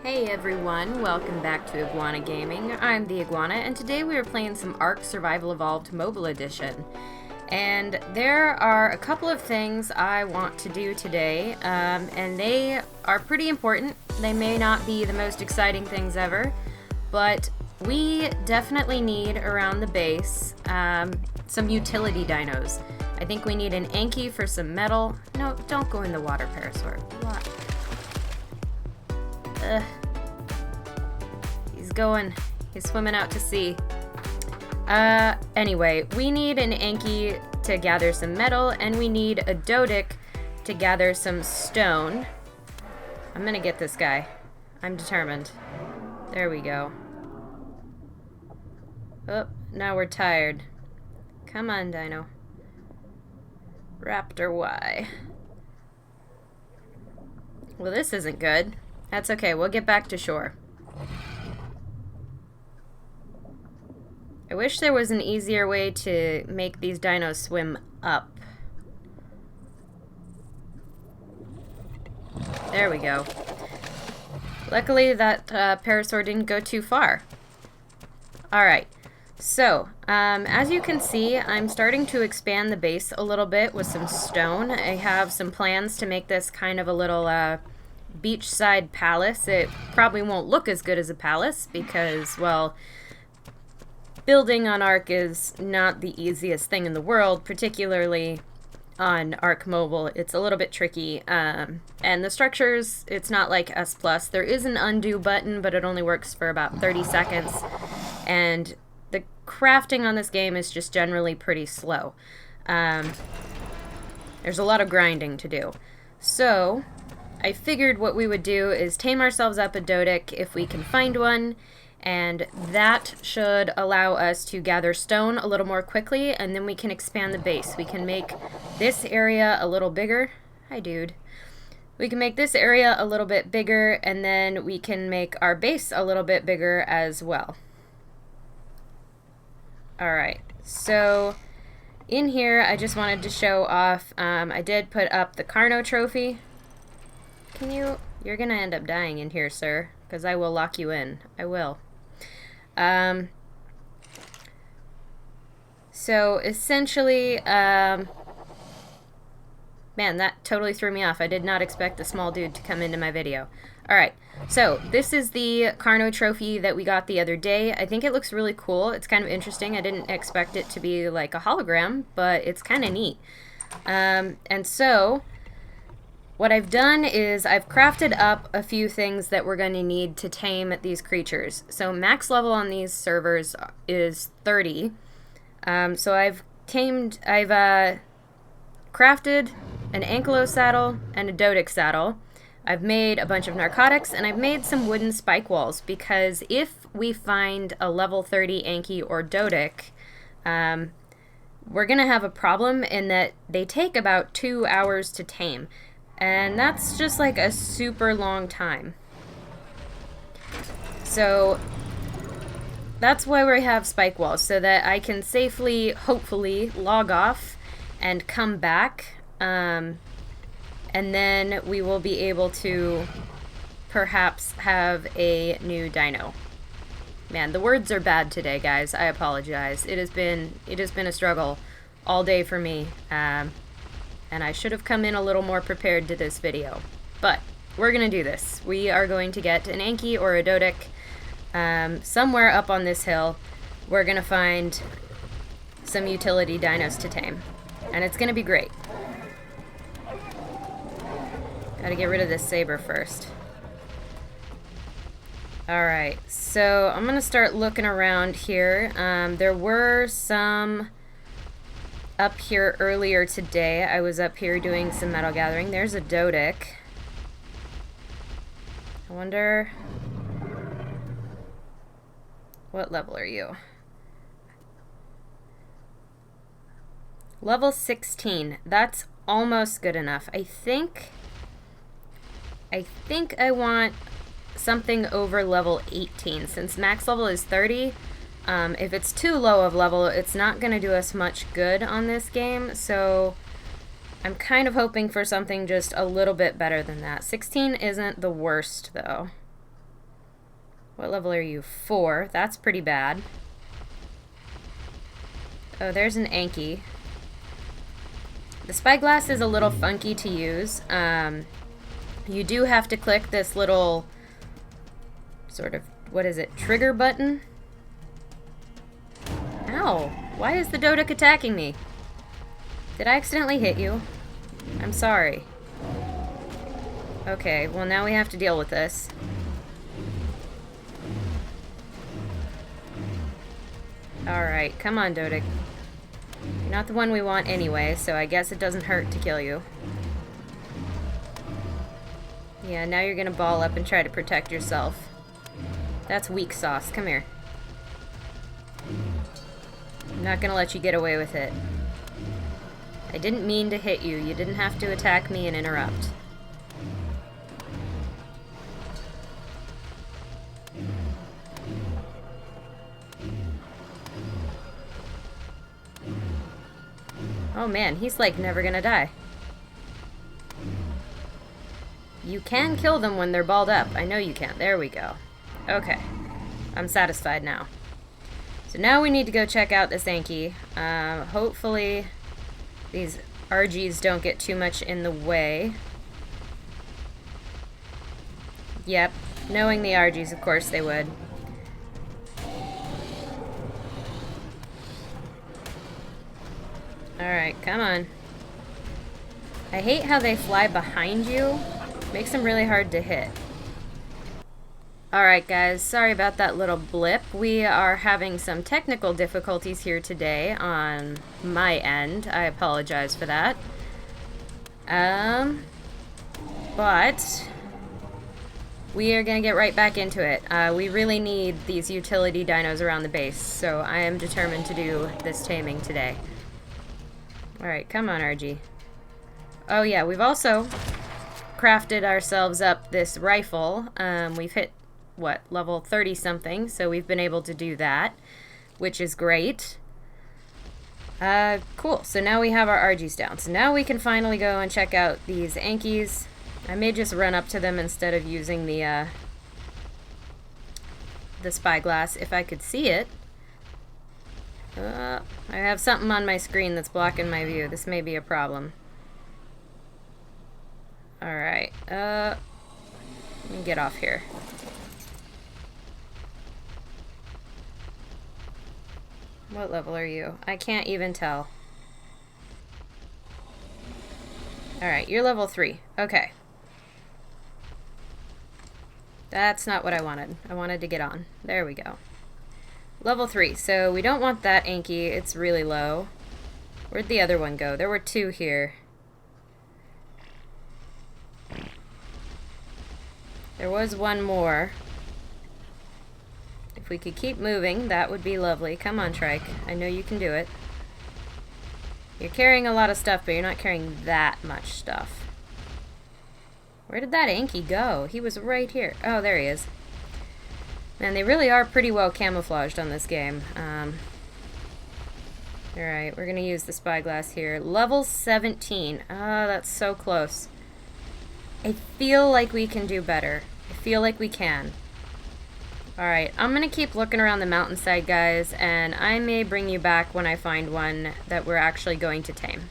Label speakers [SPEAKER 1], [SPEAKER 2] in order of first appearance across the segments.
[SPEAKER 1] Hey everyone, welcome back to Iguana Gaming. I'm the Iguana, and today we are playing some ARK Survival Evolved Mobile Edition. And there are a couple of things I want to do today, and they are pretty important. They may not be the most exciting things ever, but we definitely need around the base some utility dinos. I think we need an Anky for some metal. No, don't go in the water, Parasaur. What? He's swimming out to sea. Anyway, we need an Anky to gather some metal, and we need a Dodic to gather some stone. I'm gonna get this guy. I'm determined. There we go. Oh, now we're tired. Come on, Dino. Raptor Y. Well, this isn't good. That's okay, we'll get back to shore. I wish there was an easier way to make these dinos swim up. There we go. Luckily that Parasaur didn't go too far. Alright, so as you can see, I'm starting to expand the base a little bit with some stone. I have some plans to make this kind of a little beachside palace. It probably won't look as good as a palace because, well, building on ARK is not the easiest thing in the world, particularly on ARK Mobile. It's a little bit tricky, and the structures, it's not like S+. There is an undo button, but it only works for about 30 seconds, and the crafting on this game is just generally pretty slow. There's a lot of grinding to do. So I figured what we would do is tame ourselves up a Dodic if we can find one, and that should allow us to gather stone a little more quickly, and then we can expand the base. We can make this area a little bigger. Hi, dude. We can make this area a little bit bigger, and then we can make our base a little bit bigger as well. Alright, so in here I just wanted to show off, I did put up the Carno trophy. You're gonna end up dying in here, sir, because I will lock you in. I will. So essentially, man, that totally threw me off. I did not expect the small dude to come into my video. Alright, so this is the Carno trophy that we got the other day. I think it looks really cool. It's kind of interesting. I didn't expect it to be like a hologram, but it's kind of neat. And so what I've done is I've crafted up a few things that we're going to need to tame these creatures. So max level on these servers is 30. So I've crafted an ankylosaurus saddle and a Dodic saddle. I've made a bunch of narcotics, and I've made some wooden spike walls, because if we find a level 30 Anky or Dodic, we're going to have a problem in that they take about 2 hours to tame. And that's just like a super long time. So that's why we have spike walls, so that I can safely, hopefully, log off and come back. And then we will be able to perhaps have a new dino. Man, the words are bad today, guys. I apologize. It has been a struggle all day for me. And I should have come in a little more prepared to this video. But we're going to do this. We are going to get an Anky or a Dodic somewhere up on this hill. We're going to find some utility dinos to tame. And it's going to be great. Gotta get rid of this saber first. Alright, so I'm going to start looking around here. There were some up here earlier today. I was up here doing some metal gathering. There's a Dodic. I wonder, what level are you? Level 16. That's almost good enough. I think I want something over level 18, since max level is 30. If it's too low of level, it's not going to do us much good on this game, so I'm kind of hoping for something just a little bit better than that. 16 isn't the worst, though. What level are you? 4. That's pretty bad. Oh, there's an Anky. The spyglass is a little funky to use. You do have to click this little sort of, what is it, trigger button? Ow! Why is the Doduck attacking me? Did I accidentally hit you? I'm sorry. Okay, well now we have to deal with this. Alright, come on, Doduck. You're not the one we want anyway, so I guess it doesn't hurt to kill you. Yeah, now you're gonna ball up and try to protect yourself. That's weak sauce. Come here. I'm not gonna let you get away with it. I didn't mean to hit you. You didn't have to attack me and interrupt. Oh man, he's like never gonna die. You can kill them when they're balled up. I know you can. There we go. Okay. I'm satisfied now. So now we need to go check out this Anky. Hopefully these RGs don't get too much in the way. Yep. Knowing the RGs, of course they would. Alright, come on. I hate how they fly behind you. Makes them really hard to hit. Alright guys, sorry about that little blip. We are having some technical difficulties here today on my end. I apologize for that. But we are going to get right back into it. We really need these utility dinos around the base, so I am determined to do this taming today. Alright, come on, RG. Oh yeah, we've also crafted ourselves up this rifle. We've hit, what, level 30 something, so we've been able to do that, which is great. Cool, so now we have our RGs down. So now we can finally go and check out these Ankys. I may just run up to them instead of using the spyglass if I could see it. I have something on my screen that's blocking my view. This may be a problem. Alright, let me get off here. What level are you? I can't even tell. Alright, you're level 3. Okay. That's not what I wanted. I wanted to get on. There we go. Level 3, so we don't want that Anky, it's really low. Where'd the other one go? There were 2 here. There was one more. If we could keep moving, that would be lovely. Come on, Trike. I know you can do it. You're carrying a lot of stuff, but you're not carrying that much stuff. Where did that Anky go? He was right here. Oh, there he is. Man, they really are pretty well camouflaged on this game. Alright, we're gonna use the spyglass here. Level 17. Oh, that's so close. I feel like we can do better. I feel like we can. Alright, I'm gonna keep looking around the mountainside, guys, and I may bring you back when I find one that we're actually going to tame.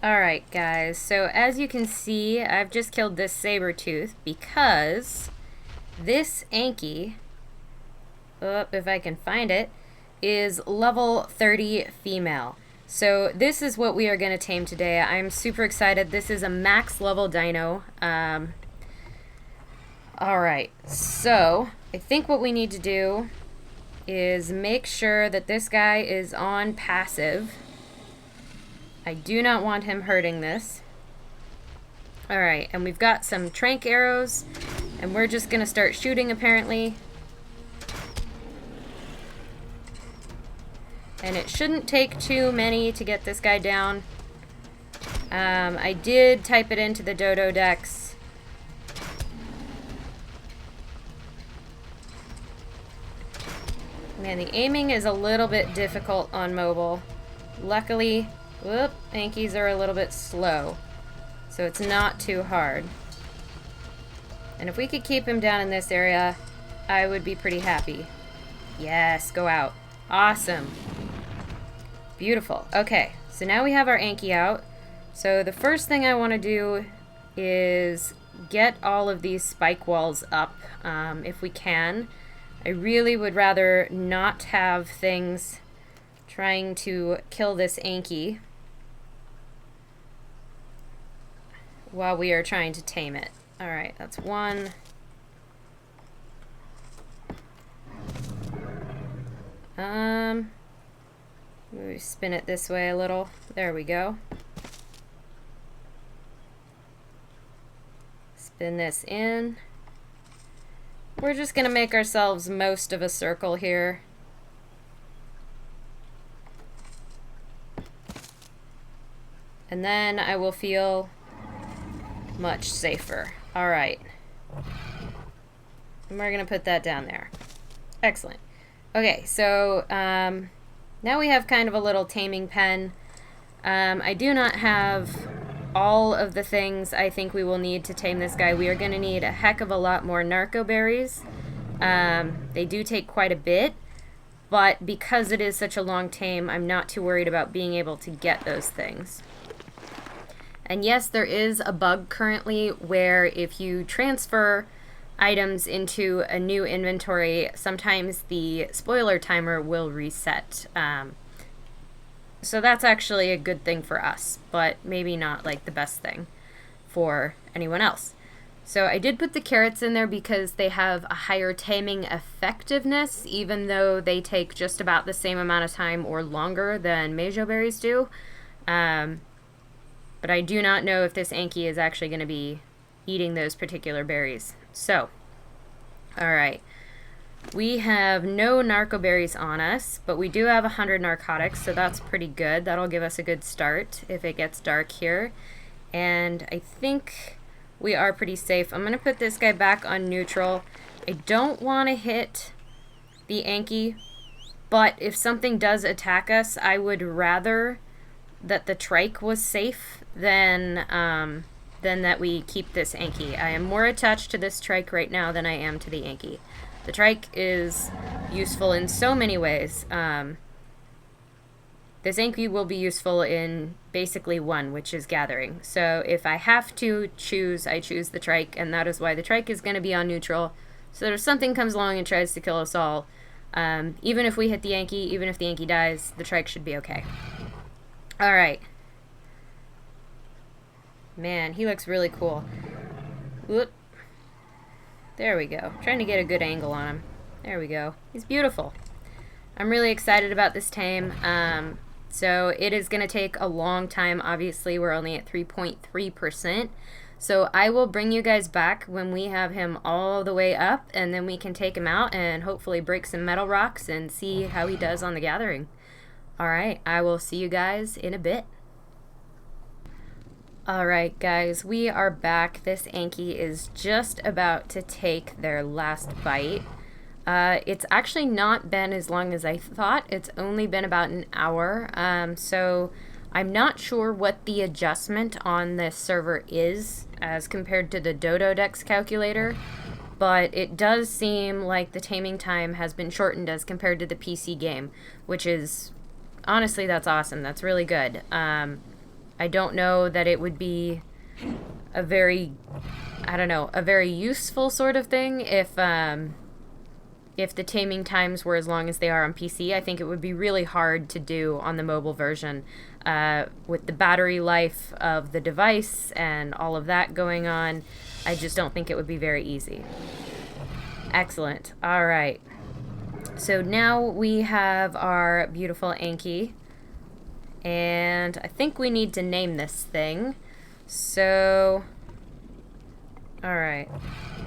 [SPEAKER 1] Alright guys, so as you can see, I've just killed this saber-tooth because this Anky, if I can find it, is level 30 female. So this is what we are going to tame today. I'm super excited. This is a max level dino. Alright, so I think what we need to do is make sure that this guy is on passive. I do not want him hurting this. Alright, and we've got some trank arrows, and we're just gonna start shooting apparently. And it shouldn't take too many to get this guy down. I did type it into the Dodo Dex. Man, the aiming is a little bit difficult on mobile. Luckily, whoop, Ankies are a little bit slow, so it's not too hard. And if we could keep him down in this area, I would be pretty happy. Yes, go out. Awesome. Beautiful. Okay, so now we have our Anky out. So the first thing I want to do is get all of these spike walls up, if we can. I really would rather not have things trying to kill this Anky while we are trying to tame it. Alright, that's one. Maybe spin it this way a little. There we go. Spin this in. We're just gonna make ourselves most of a circle here. And then I will feel much safer. Alright. And we're gonna put that down there. Excellent. Okay, so now we have kind of a little taming pen. I do not have all of the things I think we will need to tame this guy. We are going to need a heck of a lot more narco berries. They do take quite a bit, but because it is such a long tame, I'm not too worried about being able to get those things. And yes, there is a bug currently where if you transfer items into a new inventory, sometimes the spoiler timer will reset. So that's actually a good thing for us, but maybe not like the best thing for anyone else. So I did put the carrots in there because they have a higher taming effectiveness, even though they take just about the same amount of time or longer than Mejo berries do. But I do not know if this Anky is actually going to be eating those particular berries. So, alright. We have no narco berries on us, but we do have 100 narcotics, so that's pretty good. That'll give us a good start if it gets dark here. And I think we are pretty safe. I'm going to put this guy back on neutral. I don't want to hit the Anky, but if something does attack us, I would rather that the trike was safe than that we keep this Anky. I am more attached to this trike right now than I am to the Anky. The trike is useful in so many ways. This Anky will be useful in basically one, which is gathering. So if I have to choose, I choose the trike, and that is why the trike is going to be on neutral. So that if something comes along and tries to kill us all, even if we hit the Anky, even if the Anky dies, the trike should be okay. Alright. Man, he looks really cool. Whoop. There we go. Trying to get a good angle on him. There we go. He's beautiful. I'm really excited about this tame. So it is going to take a long time. Obviously, we're only at 3.3%. So I will bring you guys back when we have him all the way up, and then we can take him out and hopefully break some metal rocks and see how he does on the gathering. Alright, I will see you guys in a bit. Alright guys, we are back. This Anky is just about to take their last bite. It's actually not been as long as I thought. It's only been about an hour. So I'm not sure what the adjustment on this server is as compared to the Dodo Dex calculator, but it does seem like the taming time has been shortened as compared to the PC game, which is, honestly, that's awesome. That's really good. I don't know that it would be a very, I don't know, a very useful sort of thing if the taming times were as long as they are on PC. I think it would be really hard to do on the mobile version with the battery life of the device and all of that going on. I just don't think it would be very easy. Excellent. All right. So now we have our beautiful Anky. And I think we need to name this thing. So, alright.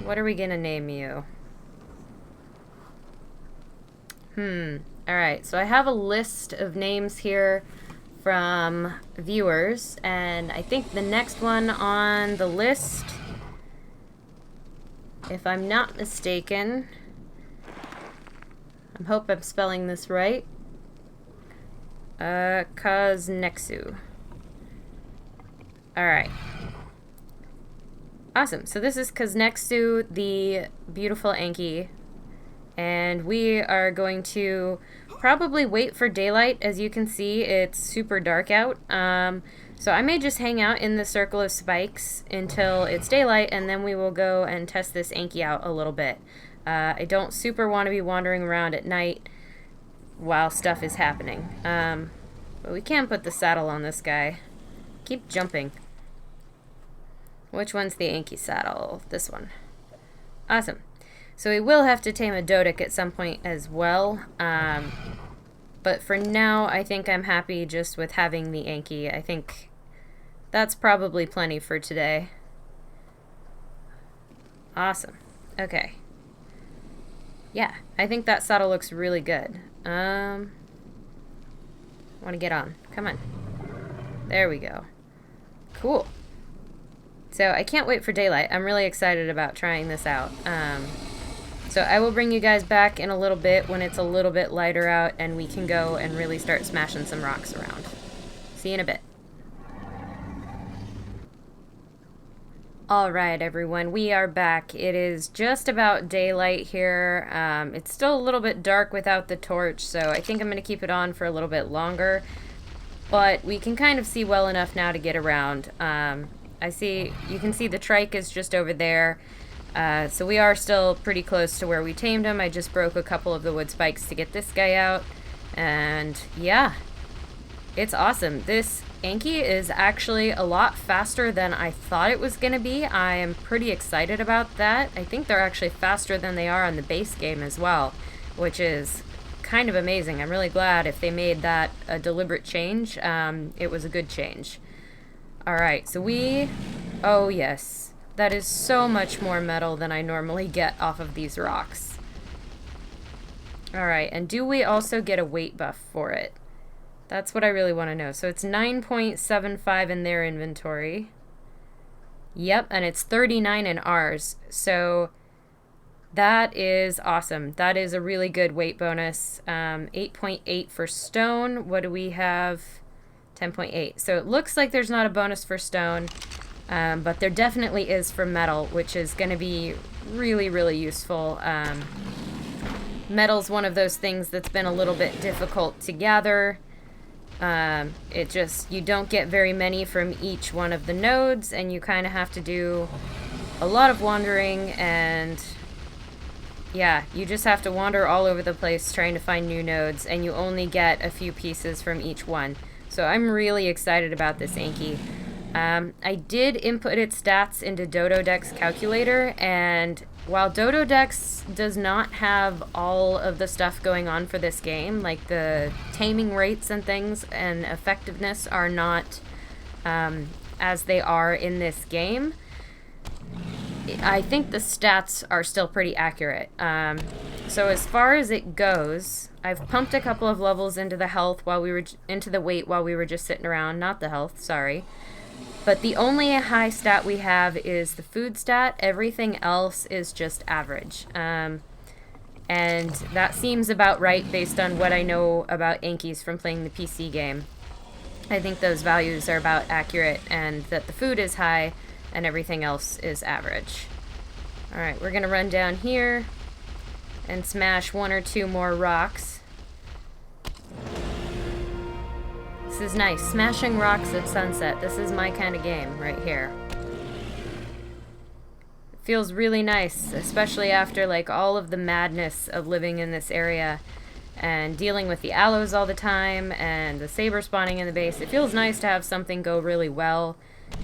[SPEAKER 1] What are we gonna name you? Alright, so I have a list of names here from viewers, and I think the next one on the list, if I'm not mistaken, I hope I'm spelling this right. Kuznexu. Alright. Awesome. So this is Kuznexu, the beautiful Anky. And we are going to probably wait for daylight. As you can see, it's super dark out. So I may just hang out in the circle of spikes until it's daylight, and then we will go and test this Anky out a little bit. I don't super want to be wandering around at night while stuff is happening. But we can put the saddle on this guy. Keep jumping. Which one's the Anky saddle? This one. Awesome. So we will have to tame a Dodic at some point as well. But for now, I think I'm happy just with having the Anky. I think that's probably plenty for today. Awesome. Okay. Yeah, I think that saddle looks really good. Want to get on. Come on. There we go. Cool. So I can't wait for daylight. I'm really excited about trying this out. So I will bring you guys back in a little bit when it's a little bit lighter out and we can go and really start smashing some rocks around. See you in a bit. Alright everyone, we are back. It is just about daylight here. It's still a little bit dark without the torch, so I think I'm going to keep it on for a little bit longer. But we can kind of see well enough now to get around. You can see the trike is just over there. So we are still pretty close to where we tamed him. I just broke a couple of the wood spikes to get this guy out. And yeah, it's awesome. This Anky is actually a lot faster than I thought it was going to be. I am pretty excited about that. I think they're actually faster than they are on the base game as well, which is kind of amazing. I'm really glad if they made that a deliberate change. It was a good change. Alright, so oh yes, that is so much more metal than I normally get off of these rocks. Alright, and do we also get a weight buff for it? That's what I really want to know. So it's 9.75 in their inventory. Yep, and it's 39 in ours. So that is awesome. That is a really good weight bonus. 8.8 for stone. What do we have? 10.8. So it looks like there's not a bonus for stone, but there definitely is for metal, which is going to be really, really useful. Metal's one of those things that's been a little bit difficult to gather. You don't get very many from each one of the nodes, and you kind of have to do a lot of wandering, and yeah, you just have to wander all over the place trying to find new nodes, and you only get a few pieces from each one. So I'm really excited about this Anky. I did input its stats into Dododex calculator, and while Dododex does not have all of the stuff going on for this game, like the taming rates and things and effectiveness are not as they are in this game, I think the stats are still pretty accurate. So as far as it goes, I've pumped a couple of levels into the health into the weight while we were just sitting around, not the health, sorry. But the only high stat we have is the food stat. Everything else is just average. And that seems about right based on what I know about Ankys from playing the PC game. I think those values are about accurate, and that the food is high and everything else is average. Alright, we're gonna run down here and smash one or two more rocks. This is nice. Smashing rocks at sunset. This is my kind of game right here. It feels really nice, especially after like all of the madness of living in this area and dealing with the aloes all the time and the saber spawning in the base. It feels nice to have something go really well.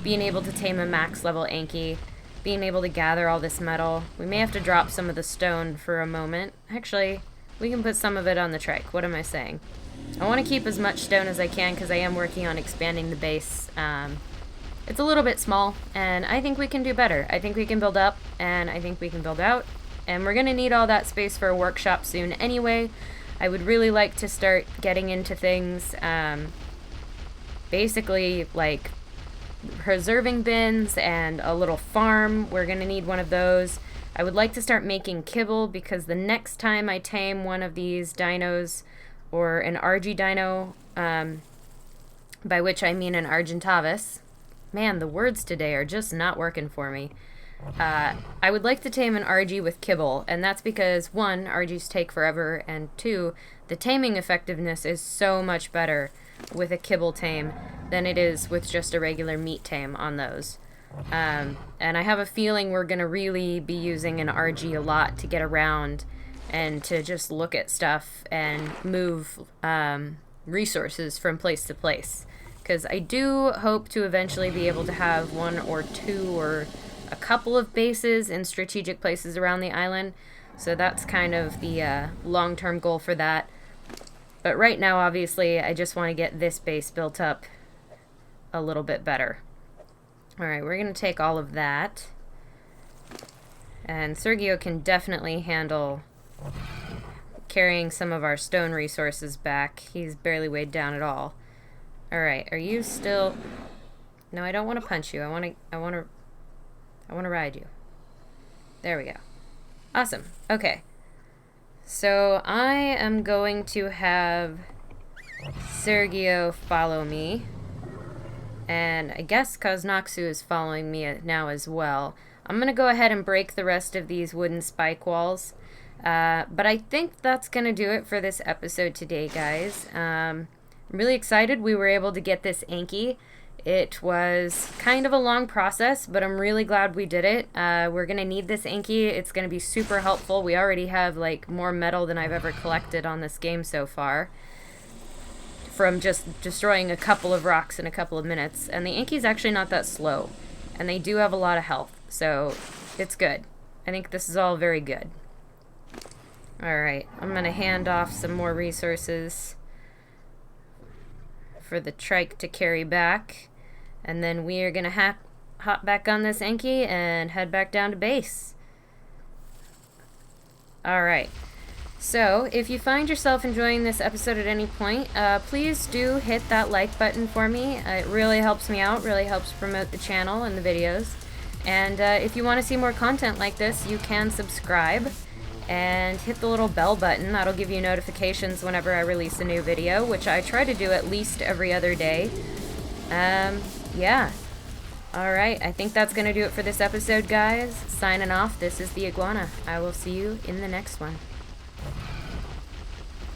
[SPEAKER 1] Being able to tame a max level Anky, being able to gather all this metal. We may have to drop some of the stone for a moment. Actually, we can put some of it on the trike. What am I saying? I want to keep as much stone as I can because I am working on expanding the base. It's a little bit small, and I think we can do better. I think we can build up, and I think we can build out. And we're going to need all that space for a workshop soon anyway. I would really like to start getting into things, basically like preserving bins and a little farm. We're going to need one of those. I would like to start making kibble because the next time I tame one of these dinos, or an RG dino, by which I mean an Argentavis. Man, the words today are just not working for me. I would like to tame an RG with kibble, and that's because, one, RGs take forever, and two, the taming effectiveness is so much better with a kibble tame than it is with just a regular meat tame on those. And I have a feeling we're going to really be using an RG a lot to get around and to just look at stuff and move resources from place to place. Because I do hope to eventually be able to have one or two or a couple of bases in strategic places around the island. So that's kind of the long-term goal for that. But right now, obviously, I just want to get this base built up a little bit better. Alright, we're going to take all of that. And Sergio can definitely handle carrying some of our stone resources back. He's barely weighed down at all. Alright, are you still... No, I don't want to punch you. I want to ride you. There we go. Awesome. Okay. So I am going to have Sergio follow me. And I guess Koznaxu is following me now as well. I'm going to go ahead and break the rest of these wooden spike walls. But I think that's going to do it for this episode today, guys. I'm really excited we were able to get this Anky. It was kind of a long process, but I'm really glad we did it. We're going to need this Anky. It's going to be super helpful. We already have like more metal than I've ever collected on this game so far, from just destroying a couple of rocks in a couple of minutes. And the Anky's actually not that slow, and they do have a lot of health, so it's good. I think this is all very good. Alright, I'm going to hand off some more resources for the trike to carry back. And then we are going to hop back on this Anky and head back down to base. Alright, so if you find yourself enjoying this episode at any point, please do hit that like button for me. It really helps me out, really helps promote the channel and the videos. And if you want to see more content like this, you can subscribe and hit the little bell button. That'll give you notifications whenever I release a new video, which I try to do at least every other day. Yeah. Alright, I think that's going to do it for this episode, guys. Signing off, this is the Iguana. I will see you in the next one.